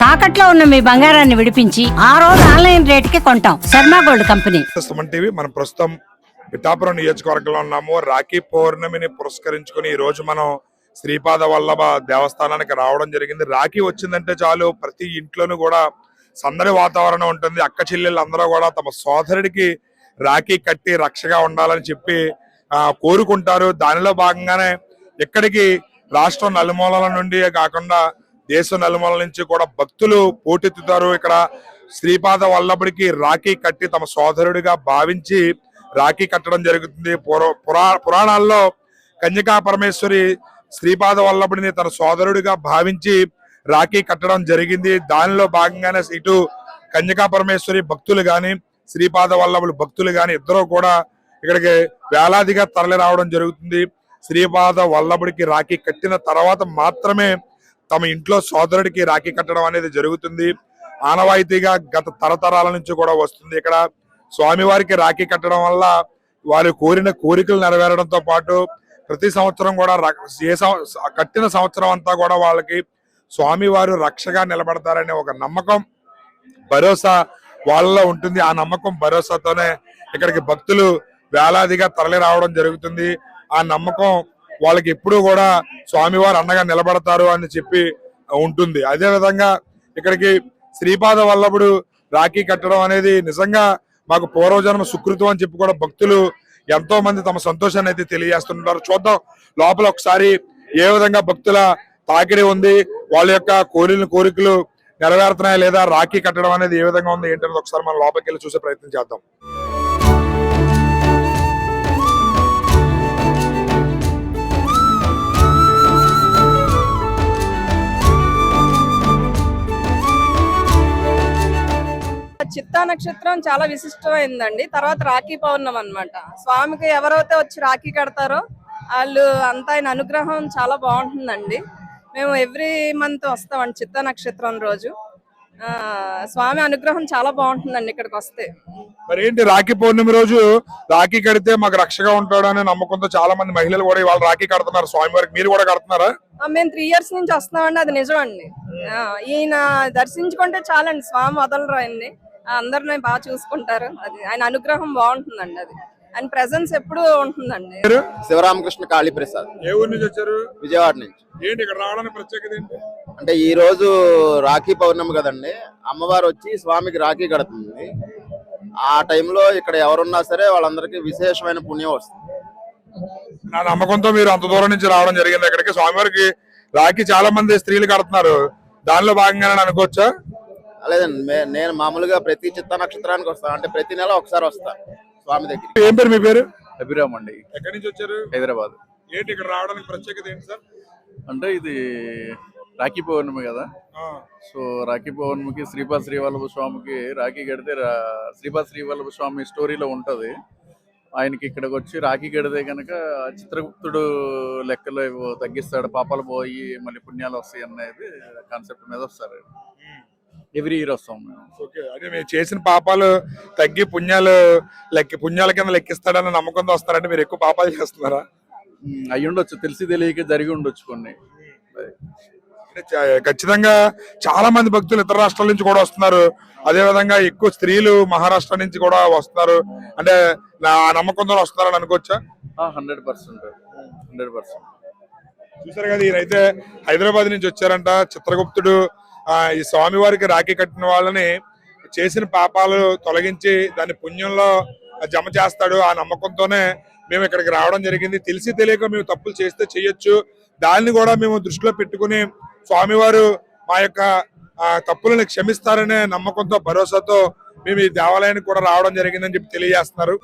తాకట్లో ఉన్న మీ బంగారాన్ని విడిపించి ఆ రోజు ఆన్లైన్ రేటుకి కొంటాం. Sharma gold company. టీవీ మనం ప్రస్తుతం పిఠాపురం నియోజకవర్గంలో ఉన్నాము. రాఖీ పౌర్ణమిని పురస్కరించుకుని ఈ రోజు మనం శ్రీపాద వల్లభ దేవస్థానానికి రావడం జరిగింది. రాఖీ వచ్చిందంటే చాలు ప్రతి ఇంట్లోనూ కూడా సందడి వాతావరణం ఉంటుంది. అక్క చెల్లెళ్ళు అందరూ కూడా తమ సోదరుడికి రాఖీ కట్టి రక్షగా ఉండాలని చెప్పి కోరుకుంటారు. దానిలో భాగంగానే ఇక్కడికి రాష్ట్రం నలుమూలల నుండి కాకుండా దేశం నలుమూలల నుంచి కూడా భక్తులు పోటెత్తుతారు. ఇక్కడ శ్రీపాద వల్లభుడికి రాఖీ కట్టి తమ సోదరుడిగా భావించి రాఖీ కట్టడం జరుగుతుంది. పురాణాల్లో కన్యకా పరమేశ్వరి శ్రీపాద వల్లభుడిని తన సోదరుడిగా భావించి రాఖీ కట్టడం జరిగింది. దానిలో భాగంగానే ఇటు కన్యకా పరమేశ్వరి భక్తులు గాని శ్రీపాద వల్లభుడు భక్తులు గాని ఇద్దరు కూడా ఇక్కడికి వేలాదిగా తరలి రావడం జరుగుతుంది. శ్రీపాద వల్లభుడికి రాఖీ కట్టిన తర్వాత మాత్రమే తమ ఇంట్లో సోదరుడికి రాఖీ కట్టడం అనేది జరుగుతుంది. ఆనవాయితీగా గత తరతరాల నుంచి కూడా వస్తుంది. ఇక్కడ స్వామివారికి రాఖీ కట్టడం వల్ల వారు కోరిన కోరికలు నెరవేరడంతో పాటు ప్రతి సంవత్సరం కూడా కట్టిన సంవత్సరం అంతా కూడా వాళ్ళకి స్వామివారు రక్షగా నిలబడతారనే ఒక నమ్మకం భరోసా వాళ్ళలో ఉంటుంది. ఆ నమ్మకం భరోసాతోనే ఇక్కడికి భక్తులు వేలాదిగా తరలి రావడం జరుగుతుంది. ఆ నమ్మకం వాళ్ళకి ఎప్పుడూ కూడా స్వామివారు అండగా నిలబడతారు అని చెప్పి ఉంటుంది. అదే విధంగా ఇక్కడికి శ్రీపాద వల్లభుడు రాఖీ కట్టడం అనేది నిజంగా మాకు పూర్వజన్మ సుకృతం అని చెప్పి కూడా భక్తులు ఎంతో మంది తమ సంతోషాన్ని అయితే తెలియజేస్తుంటారు. చూద్దాం లోపల ఒకసారి ఏ విధంగా భక్తుల తాకిడి ఉంది, వాళ్ళ యొక్క కోరికలు నెరవేరుతున్నాయా లేదా, రాఖీ కట్టడం అనేది ఏ విధంగా ఉంది ఏంటనేది ఒకసారి మనం లోపలికి వెళ్ళి చూసే ప్రయత్నం చేద్దాం. చిత్తా నక్షత్రం చాలా విశిష్టమైందండి. తర్వాత రాఖీ పౌర్ణమి అన్నమాట. స్వామికి ఎవరైతే వచ్చి రాఖీ కడతారో వాళ్ళు అంతా ఆయన అనుగ్రహం చాలా బాగుంటుందండి. మేము ఎవ్రీ మంత్ వస్తామండి చిత్తా నక్షత్రం రోజు. స్వామి అనుగ్రహం చాలా బాగుంటుందండి ఇక్కడికి వస్తే. మరి ఏంటి రాఖీ పౌర్ణమి రోజు రాఖీ కడితే మాకు రక్షగా ఉంటాడు అనే నమ్మకంతో చాలా మంది మహిళలు కూడా ఇవాళ రాఖీ కడుతున్నారు స్వామివారికి. మీరు కూడా కడుతున్నారా? మేము 3 years నుంచి వస్తున్నామండి. అది నిజం అండి. ఈయన దర్శించుకుంటే చాలండి, స్వామి వదలరు ఆయన్ని. అందరిని బాగా చూసుకుంటారు. అది ఆయన అనుగ్రహం బాగుంటుందండి. అది ఆయన ప్రెసెన్స్ ఎప్పుడు ఉంటుందండి. శివరామకృష్ణ కాళీ ప్రసాద్. ఏ ఊరు నుంచి వచ్చారు? విజయవాడ నుంచి. ఏంటి ఇక్కడ రావడానికి ప్రత్యేకత ఏంటి? అంటే ఈ రోజు రాఖీ పౌర్ణమి కదండి, అమ్మవారు వచ్చి స్వామికి రాఖీ కడుతుంది. ఆ టైంలో ఇక్కడ ఎవరున్నా సరే వాళ్ళందరికీ విశేషమైన పుణ్యం వస్తుంది. నా నమ్మకంతో మీరు అంత దూరం నుంచి రావడం జరిగింది ఇక్కడికి. స్వామివారికి రాఖీ చాలా మంది స్త్రీలు కడుతున్నారు, దానిలో భాగంగానే అనుకోవచ్చా? లేదండి, నేను మామూలుగా ప్రతి చిత్త నక్షత్రానికి వస్తాను. అంటే ప్రతి నెల ఒకసారి వస్తాను స్వామి దగ్గర. ఏం పేరు మీ పేరు? అభిరామ్ అండి. ఎక్కడి నుంచి వచ్చారు? హైదరాబాద్. ఏంటి ఇక్కడ రావడానికి ప్రత్యేకత ఏంటి సార్? అంటే ఇది రాఖీ పౌర్ణమి కదా, సో రాఖీ పౌర్ణమికి శ్రీపాద శ్రీవల్లభ స్వామికి రాఖీ కడితే శ్రీపాద శ్రీవల్లభ స్వామి స్టోరీలో ఉంటది. ఆయనకి ఇక్కడికి వచ్చి రాఖీ కడితే కనుక చిత్రగుప్తుడు లెక్కలు తగ్గిస్తాడు, పాపాలు పోయి మళ్ళీ పుణ్యాలు వస్తాయి అనేది కాన్సెప్ట్ మీద వస్తారు. ఎవ్రీ ఇయర్ వస్తాం మేము. ఓకే, అంటే మీరు చేసిన పాపాలు తగ్గి పుణ్యాల కింద లెక్కిస్తాడన్న నమ్మకంతో వస్తారంటే మీరు ఎక్కువ పాపాలు చేస్తున్నారా? అయ్యి ఉండొచ్చు, తెలిసి తెలియక జరిగి ఉండొచ్చు కొన్ని. ఖచ్చితంగా చాలా మంది భక్తులు ఇతర రాష్ట్రాల నుంచి కూడా వస్తున్నారు. అదే విధంగా ఎక్కువ స్త్రీలు మహారాష్ట్ర నుంచి కూడా వస్తున్నారు. అంటే నా నమ్మకంతో వస్తున్నారని అనుకోవచ్చా? 100%. చూసారు కదా, ఈయనైతే హైదరాబాద్ నుంచి వచ్చారంట. చిత్రగుప్తుడు ఈ స్వామివారికి రాఖీ కట్టిన వాళ్ళని చేసిన పాపాలు తొలగించి దాన్ని పుణ్యంలో జమ చేస్తాడు. ఆ నమ్మకంతోనే మేము ఇక్కడికి రావడం జరిగింది. తెలిసి తెలియక మేము తప్పులు చేస్తే చేయొచ్చు, దాన్ని కూడా మేము దృష్టిలో పెట్టుకుని స్వామివారు మా యొక్క తప్పులను క్షమిస్తారనే నమ్మకంతో భరోసాతో మేము ఈ దేవాలయానికి కూడా రావడం జరిగిందని చెప్పి తెలియజేస్తున్నారు.